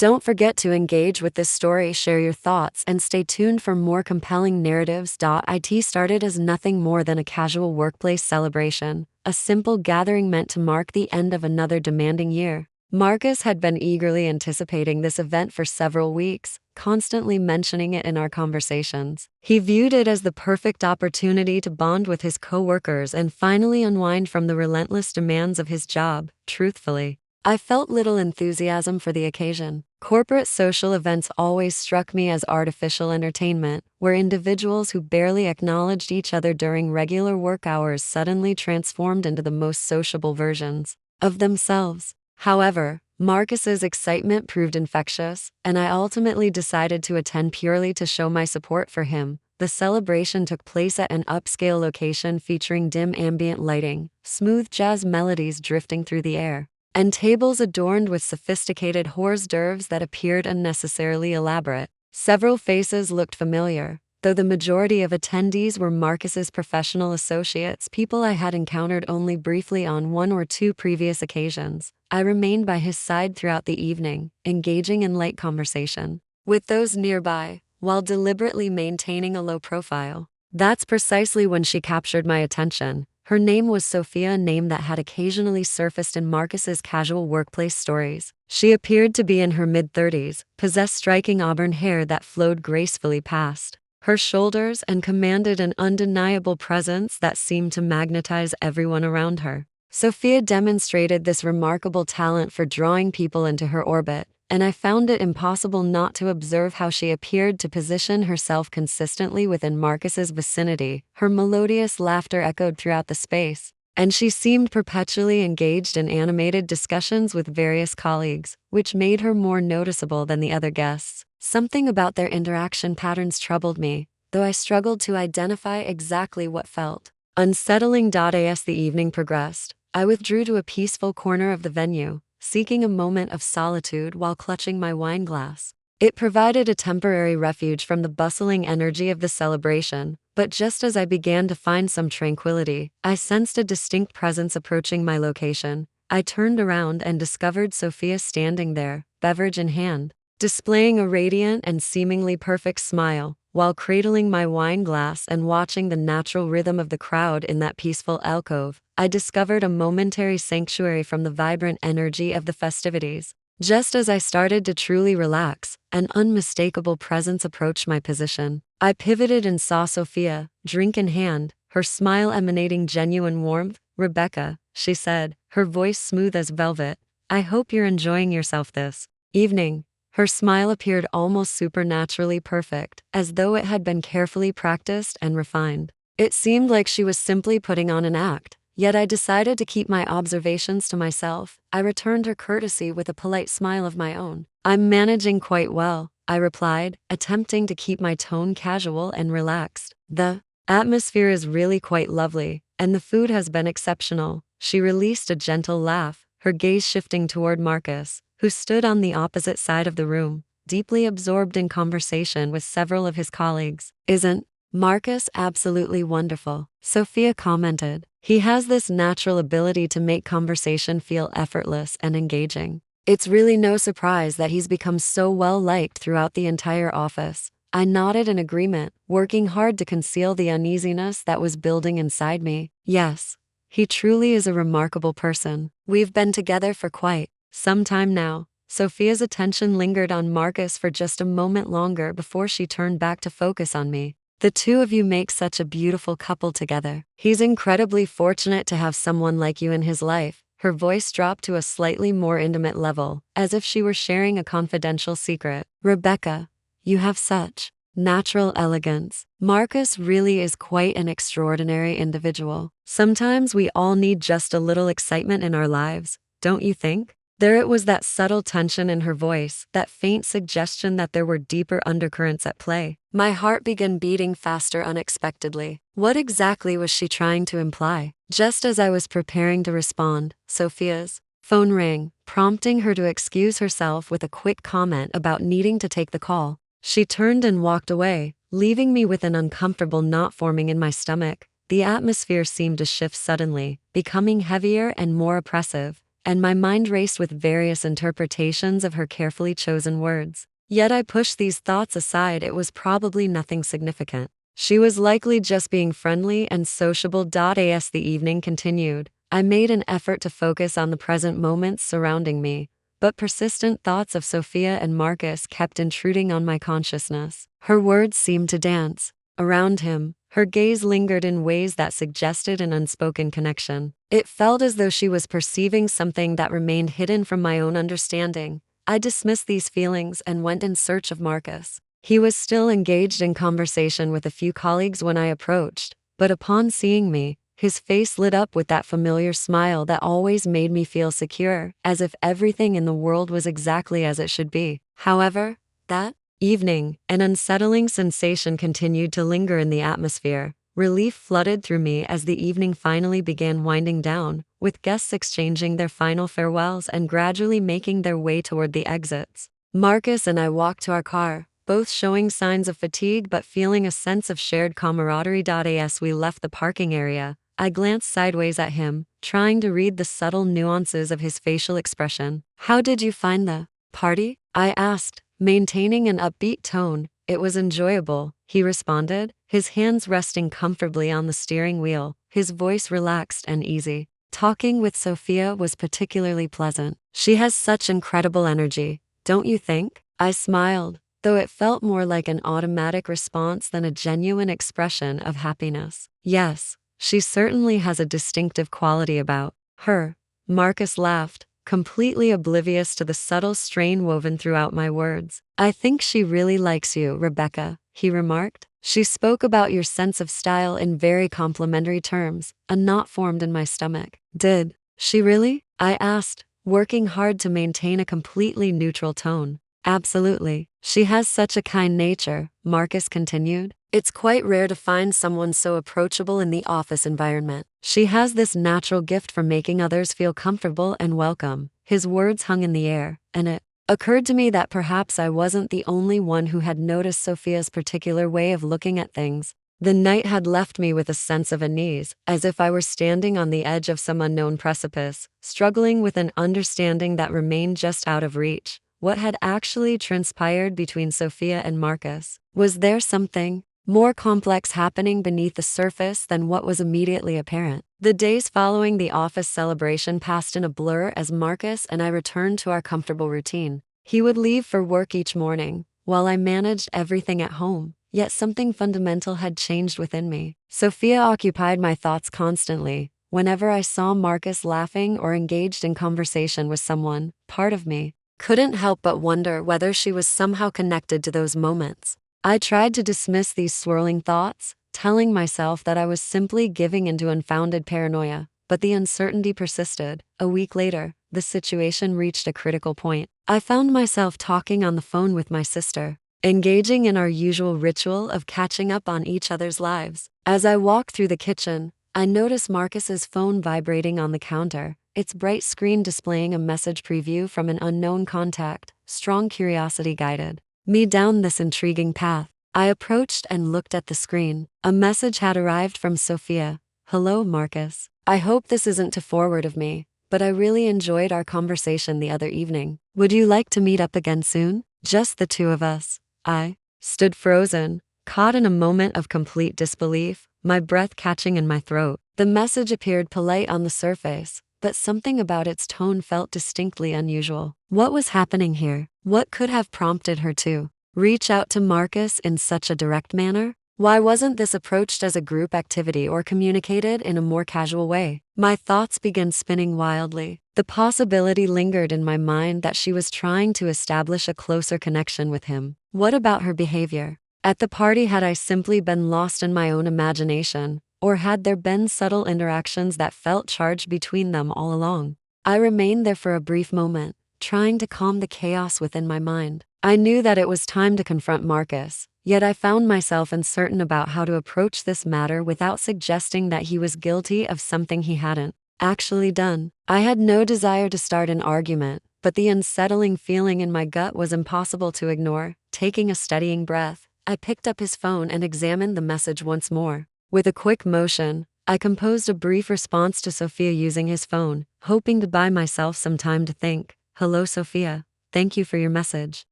Don't forget to engage with this story, share your thoughts, and stay tuned for more compelling narratives. It started as nothing more than a casual workplace celebration, a simple gathering meant to mark the end of another demanding year. Marcus had been eagerly anticipating this event for several weeks, constantly mentioning it in our conversations. He viewed it as the perfect opportunity to bond with his coworkers and finally unwind from the relentless demands of his job. Truthfully, I felt little enthusiasm for the occasion. Corporate social events always struck me as artificial entertainment, where individuals who barely acknowledged each other during regular work hours suddenly transformed into the most sociable versions of themselves. However, Marcus's excitement proved infectious, and I ultimately decided to attend purely to show my support for him. The celebration took place at an upscale location featuring dim ambient lighting, smooth jazz melodies drifting through the air, and tables adorned with sophisticated hors d'oeuvres that appeared unnecessarily elaborate. Several faces looked familiar, though the majority of attendees were Marcus's professional associates, people I had encountered only briefly on one or two previous occasions. I remained by his side throughout the evening, engaging in light conversation with those nearby, while deliberately maintaining a low profile. That's precisely when she captured my attention. Her name was Sophia, a name that had occasionally surfaced in Marcus's casual workplace stories. She appeared to be in her mid-30s, possessed striking auburn hair that flowed gracefully past her shoulders and commanded an undeniable presence that seemed to magnetize everyone around her. Sophia demonstrated this remarkable talent for drawing people into her orbit, and I found it impossible not to observe how she appeared to position herself consistently within Marcus's vicinity. Her melodious laughter echoed throughout the space, and she seemed perpetually engaged in animated discussions with various colleagues, which made her more noticeable than the other guests. Something about their interaction patterns troubled me, though I struggled to identify exactly what felt unsettling. As the evening progressed, I withdrew to a peaceful corner of the venue, seeking a moment of solitude while clutching my wine glass. It provided a temporary refuge from the bustling energy of the celebration, but just as I began to find some tranquility, I sensed a distinct presence approaching my location. I turned around and discovered Sophia standing there, beverage in hand, displaying a radiant and seemingly perfect smile. While cradling my wine glass and watching the natural rhythm of the crowd in that peaceful alcove, I discovered a momentary sanctuary from the vibrant energy of the festivities. Just as I started to truly relax, an unmistakable presence approached my position. I pivoted and saw Sophia, drink in hand, her smile emanating genuine warmth. "Rebecca," she said, her voice smooth as velvet, "I hope you're enjoying yourself this evening." Her smile appeared almost supernaturally perfect, as though it had been carefully practiced and refined. It seemed like she was simply putting on an act, yet I decided to keep my observations to myself. I returned her courtesy with a polite smile of my own. "I'm managing quite well," I replied, attempting to keep my tone casual and relaxed. "The atmosphere is really quite lovely, and the food has been exceptional." She released a gentle laugh, her gaze shifting toward Marcus, who stood on the opposite side of the room, deeply absorbed in conversation with several of his colleagues. "Isn't Marcus absolutely wonderful?" Sophia commented. "He has this natural ability to make conversation feel effortless and engaging. It's really no surprise that he's become so well liked throughout the entire office." I nodded in agreement, working hard to conceal the uneasiness that was building inside me. "Yes, he truly is a remarkable person. We've been together for quite some time now." Sophia's attention lingered on Marcus for just a moment longer before she turned back to focus on me. "The two of you make such a beautiful couple together. He's incredibly fortunate to have someone like you in his life." Her voice dropped to a slightly more intimate level, as if she were sharing a confidential secret. "Rebecca, you have such natural elegance. Marcus really is quite an extraordinary individual. Sometimes we all need just a little excitement in our lives, don't you think?" There it was, that subtle tension in her voice, that faint suggestion that there were deeper undercurrents at play. My heart began beating faster unexpectedly. What exactly was she trying to imply? Just as I was preparing to respond, Sophia's phone rang, prompting her to excuse herself with a quick comment about needing to take the call. She turned and walked away, leaving me with an uncomfortable knot forming in my stomach. The atmosphere seemed to shift suddenly, becoming heavier and more oppressive, and my mind raced with various interpretations of her carefully chosen words. Yet I pushed these thoughts aside. It was probably nothing significant. She was likely just being friendly and sociable. As the evening continued, I made an effort to focus on the present moments surrounding me, but persistent thoughts of Sophia and Marcus kept intruding on my consciousness. Her words seemed to dance around him. Her gaze lingered in ways that suggested an unspoken connection. It felt as though she was perceiving something that remained hidden from my own understanding. I dismissed these feelings and went in search of Marcus. He was still engaged in conversation with a few colleagues when I approached, but upon seeing me, his face lit up with that familiar smile that always made me feel secure, as if everything in the world was exactly as it should be. However, that evening, an unsettling sensation continued to linger in the atmosphere. Relief flooded through me as the evening finally began winding down, with guests exchanging their final farewells and gradually making their way toward the exits. Marcus and I walked to our car, both showing signs of fatigue but feeling a sense of shared camaraderie. As we left the parking area, I glanced sideways at him, trying to read the subtle nuances of his facial expression. "How did you find the party?" I asked, maintaining an upbeat tone. "It was enjoyable," he responded, his hands resting comfortably on the steering wheel, his voice relaxed and easy. "Talking with Sophia was particularly pleasant. She has such incredible energy, don't you think?" I smiled, though it felt more like an automatic response than a genuine expression of happiness. "Yes, she certainly has a distinctive quality about her." Marcus laughed, completely oblivious to the subtle strain woven throughout my words. "I think she really likes you, Rebecca," he remarked. "She spoke about your sense of style in very complimentary terms." A knot formed in my stomach. "Did she really?" I asked, working hard to maintain a completely neutral tone. "Absolutely. She has such a kind nature," Marcus continued. "It's quite rare to find someone so approachable in the office environment. She has this natural gift for making others feel comfortable and welcome." His words hung in the air, and it occurred to me that perhaps I wasn't the only one who had noticed Sophia's particular way of looking at things. The night had left me with a sense of unease, as if I were standing on the edge of some unknown precipice, struggling with an understanding that remained just out of reach. What had actually transpired between Sophia and Marcus? Was there something more complex happening beneath the surface than what was immediately apparent? The days following the office celebration passed in a blur as Marcus and I returned to our comfortable routine. He would leave for work each morning, while I managed everything at home. Yet something fundamental had changed within me. Sophia occupied my thoughts constantly. Whenever I saw Marcus laughing or engaged in conversation with someone, part of me couldn't help but wonder whether she was somehow connected to those moments. I tried to dismiss these swirling thoughts, telling myself that I was simply giving into unfounded paranoia, but the uncertainty persisted. A week later, the situation reached a critical point. I found myself talking on the phone with my sister, engaging in our usual ritual of catching up on each other's lives. As I walked through the kitchen, I noticed Marcus's phone vibrating on the counter, its bright screen displaying a message preview from an unknown contact. Strong curiosity guided me down this intriguing path. I approached and looked at the screen. A message had arrived from Sophia. "Hello, Marcus. I hope this isn't too forward of me, but I really enjoyed our conversation the other evening. Would you like to meet up again soon? Just the two of us." I stood frozen, caught in a moment of complete disbelief, my breath catching in my throat. The message appeared polite on the surface, but something about its tone felt distinctly unusual. What was happening here? What could have prompted her to reach out to Marcus in such a direct manner? Why wasn't this approached as a group activity or communicated in a more casual way? My thoughts began spinning wildly. The possibility lingered in my mind that she was trying to establish a closer connection with him. What about her behavior at the party? Had I simply been lost in my own imagination? Or had there been subtle interactions that felt charged between them all along? I remained there for a brief moment, trying to calm the chaos within my mind. I knew that it was time to confront Marcus, yet I found myself uncertain about how to approach this matter without suggesting that he was guilty of something he hadn't actually done. I had no desire to start an argument, but the unsettling feeling in my gut was impossible to ignore. Taking a steadying breath, I picked up his phone and examined the message once more. With a quick motion, I composed a brief response to Sophia using his phone, hoping to buy myself some time to think. Hello, Sophia. Thank you for your message.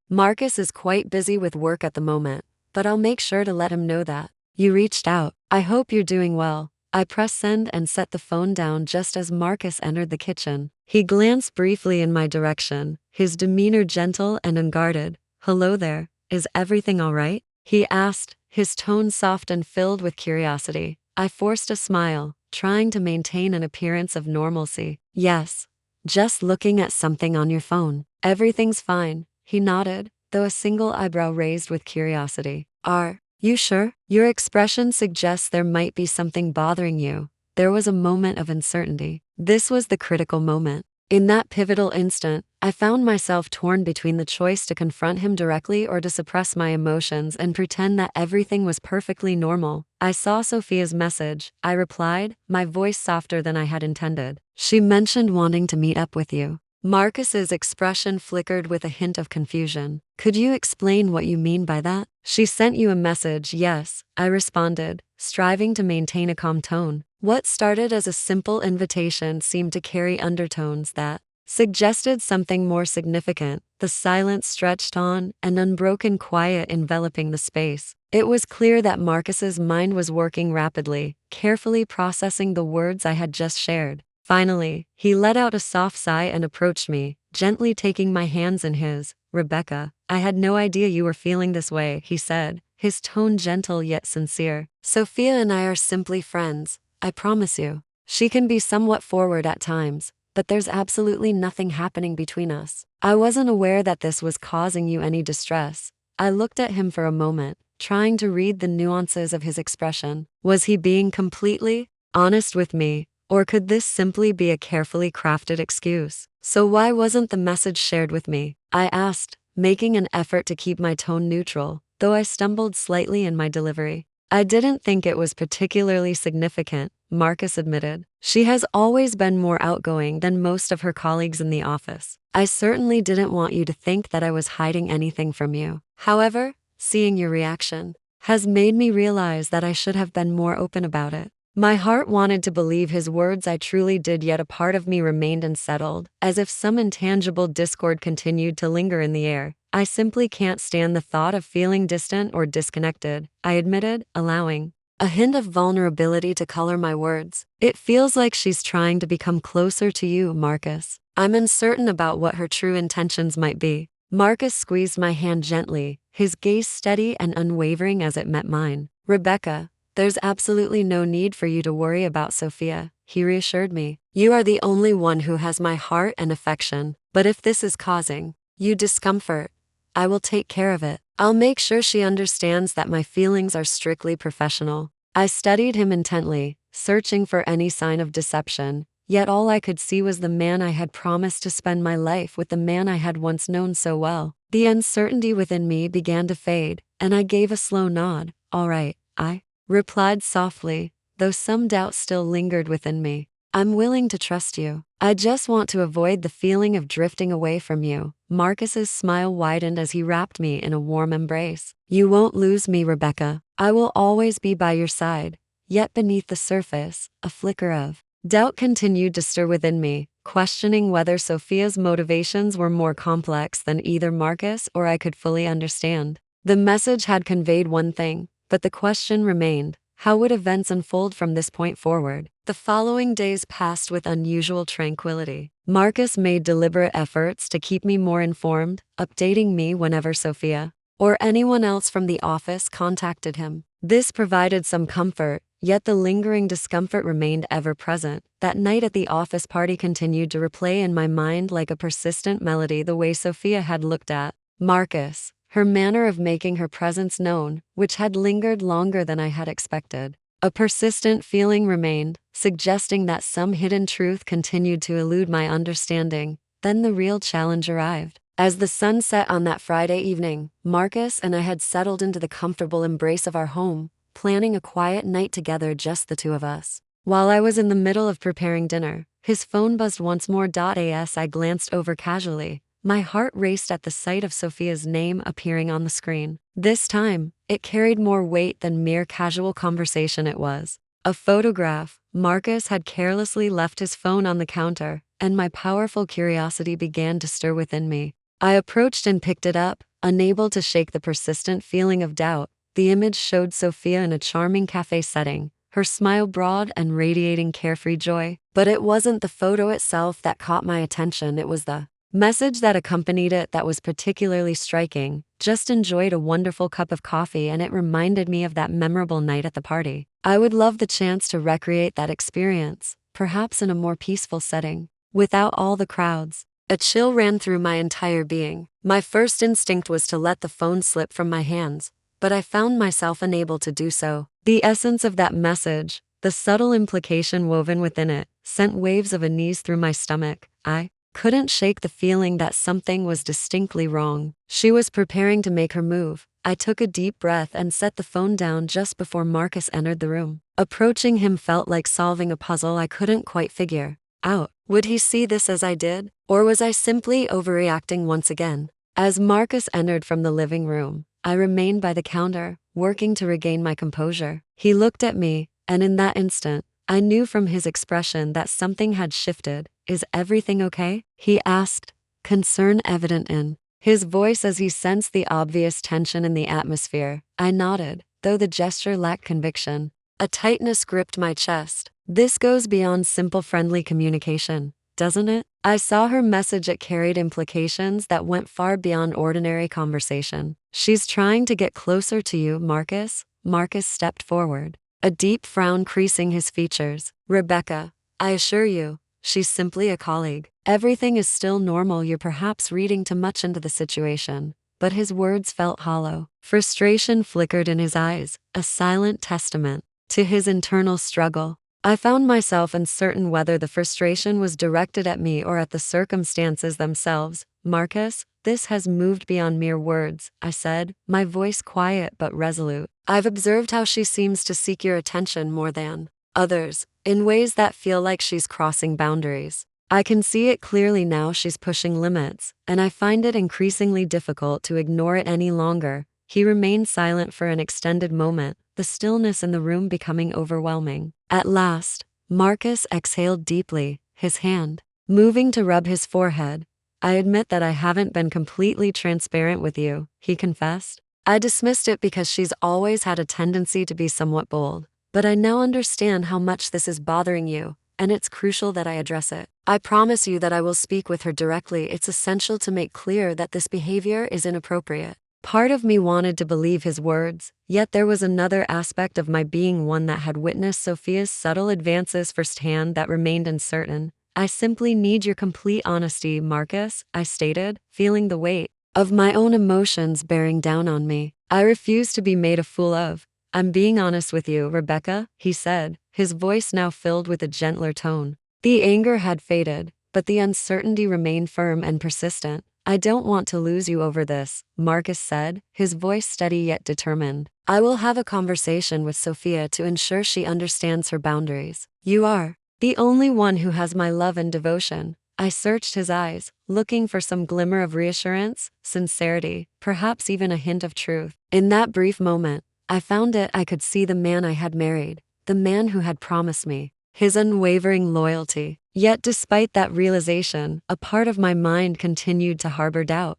Marcus is quite busy with work at the moment, but I'll make sure to let him know that you reached out. I hope you're doing well. I pressed send and set the phone down just as Marcus entered the kitchen. He glanced briefly in my direction, his demeanor gentle and unguarded. Hello there. Is everything all right? He asked, his tone soft and filled with curiosity. I forced a smile, trying to maintain an appearance of normalcy. Yes. Just looking at something on your phone. Everything's fine, he nodded, though a single eyebrow raised with curiosity. Are you sure? Your expression suggests there might be something bothering you. There was a moment of uncertainty. This was the critical moment. In that pivotal instant, I found myself torn between the choice to confront him directly or to suppress my emotions and pretend that everything was perfectly normal. I saw Sophia's message. I replied, my voice softer than I had intended. She mentioned wanting to meet up with you. Marcus's expression flickered with a hint of confusion. Could you explain what you mean by that? She sent you a message, yes, I responded, striving to maintain a calm tone. What started as a simple invitation seemed to carry undertones that suggested something more significant. The silence stretched on, an unbroken quiet enveloping the space. It was clear that Marcus's mind was working rapidly, carefully processing the words I had just shared. Finally, he let out a soft sigh and approached me, gently taking my hands in his. Rebecca, I had no idea you were feeling this way, he said, his tone gentle yet sincere. Sophia and I are simply friends, I promise you. She can be somewhat forward at times, but there's absolutely nothing happening between us. I wasn't aware that this was causing you any distress. I looked at him for a moment, trying to read the nuances of his expression. Was he being completely honest with me? Or could this simply be a carefully crafted excuse? So why wasn't the message shared with me? I asked, making an effort to keep my tone neutral, though I stumbled slightly in my delivery. I didn't think it was particularly significant, Marcus admitted. She has always been more outgoing than most of her colleagues in the office. I certainly didn't want you to think that I was hiding anything from you. However, seeing your reaction has made me realize that I should have been more open about it. My heart wanted to believe his words, I truly did, yet a part of me remained unsettled, as if some intangible discord continued to linger in the air. I simply can't stand the thought of feeling distant or disconnected, I admitted, allowing a hint of vulnerability to color my words. It feels like she's trying to become closer to you, Marcus. I'm uncertain about what her true intentions might be. Marcus squeezed my hand gently, his gaze steady and unwavering as it met mine. Rebecca, there's absolutely no need for you to worry about Sophia, he reassured me. You are the only one who has my heart and affection, but if this is causing you discomfort, I will take care of it. I'll make sure she understands that my feelings are strictly professional. I studied him intently, searching for any sign of deception, yet all I could see was the man I had promised to spend my life with, the man I had once known so well. The uncertainty within me began to fade, and I gave a slow nod. All right, I replied softly, though some doubt still lingered within me. I'm willing to trust you. I just want to avoid the feeling of drifting away from you. Marcus's smile widened as he wrapped me in a warm embrace. You won't lose me, Rebecca. I will always be by your side. Yet beneath the surface, a flicker of doubt continued to stir within me, questioning whether Sophia's motivations were more complex than either Marcus or I could fully understand. The message had conveyed one thing, but the question remained, how would events unfold from this point forward? The following days passed with unusual tranquility. Marcus made deliberate efforts to keep me more informed, updating me whenever Sophia or anyone else from the office contacted him. This provided some comfort, yet the lingering discomfort remained ever present. That night at the office party continued to replay in my mind like a persistent melody, the way Sophia had looked at Marcus, her manner of making her presence known, which had lingered longer than I had expected. A persistent feeling remained, suggesting that some hidden truth continued to elude my understanding. Then the real challenge arrived. As the sun set on that Friday evening, Marcus and I had settled into the comfortable embrace of our home, planning a quiet night together, just the two of us. While I was in the middle of preparing dinner, his phone buzzed once more. As I glanced over casually, my heart raced at the sight of Sophia's name appearing on the screen. This time, it carried more weight than mere casual conversation. It was A photograph. Marcus had carelessly left his phone on the counter, and my powerful curiosity began to stir within me. I approached and picked it up, unable to shake the persistent feeling of doubt. The image showed Sophia in a charming cafe setting, her smile broad and radiating carefree joy. But it wasn't the photo itself that caught my attention, it was the message that accompanied it that was particularly striking. Just enjoyed a wonderful cup of coffee, and it reminded me of that memorable night at the party. I would love the chance to recreate that experience, perhaps in a more peaceful setting, without all the crowds. A chill ran through my entire being. My first instinct was to let the phone slip from my hands, but I found myself unable to do so. The essence of that message, the subtle implication woven within it, sent waves of unease through my stomach. I couldn't shake the feeling that something was distinctly wrong. She was preparing to make her move. I took a deep breath and set the phone down just before Marcus entered the room. Approaching him felt like solving a puzzle I couldn't quite figure out. Would he see this as I did? Or was I simply overreacting once again? As Marcus entered from the living room, I remained by the counter, working to regain my composure. He looked at me, and in that instant, I knew from his expression that something had shifted. Is everything okay? He asked, concern evident in his voice as he sensed the obvious tension in the atmosphere. I nodded, though the gesture lacked conviction. A tightness gripped my chest. This goes beyond simple friendly communication, doesn't it? I saw her message. It carried implications that went far beyond ordinary conversation. She's trying to get closer to you, Marcus. Marcus stepped forward, a deep frown creasing his features. Rebecca, I assure you, she's simply a colleague. Everything is still normal. You're perhaps reading too much into the situation. But his words felt hollow. Frustration flickered in his eyes, a silent testament to his internal struggle. I found myself uncertain whether the frustration was directed at me or at the circumstances themselves. Marcus, this has moved beyond mere words, I said, my voice quiet but resolute. I've observed how she seems to seek your attention more than others, in ways that feel like she's crossing boundaries. I can see it clearly now. She's pushing limits, and I find it increasingly difficult to ignore it any longer. He remained silent for an extended moment, the stillness in the room becoming overwhelming. At last, Marcus exhaled deeply, his hand moving to rub his forehead. I admit that I haven't been completely transparent with you, he confessed. I dismissed it because she's always had a tendency to be somewhat bold. But I now understand how much this is bothering you, and it's crucial that I address it. I promise you that I will speak with her directly. It's essential to make clear that this behavior is inappropriate. Part of me wanted to believe his words, yet there was another aspect of my being, one that had witnessed Sophia's subtle advances firsthand, that remained uncertain. I simply need your complete honesty, Marcus, I stated, feeling the weight of my own emotions bearing down on me. I refuse to be made a fool of. I'm being honest with you, Rebecca, he said, his voice now filled with a gentler tone. The anger had faded, but the uncertainty remained firm and persistent. I don't want to lose you over this, Marcus said, his voice steady yet determined. I will have a conversation with Sophia to ensure she understands her boundaries. You are the only one who has my love and devotion. I searched his eyes, looking for some glimmer of reassurance, sincerity, perhaps even a hint of truth. In that brief moment, I found it. I could see the man I had married, the man who had promised me his unwavering loyalty. Yet despite that realization, a part of my mind continued to harbor doubt.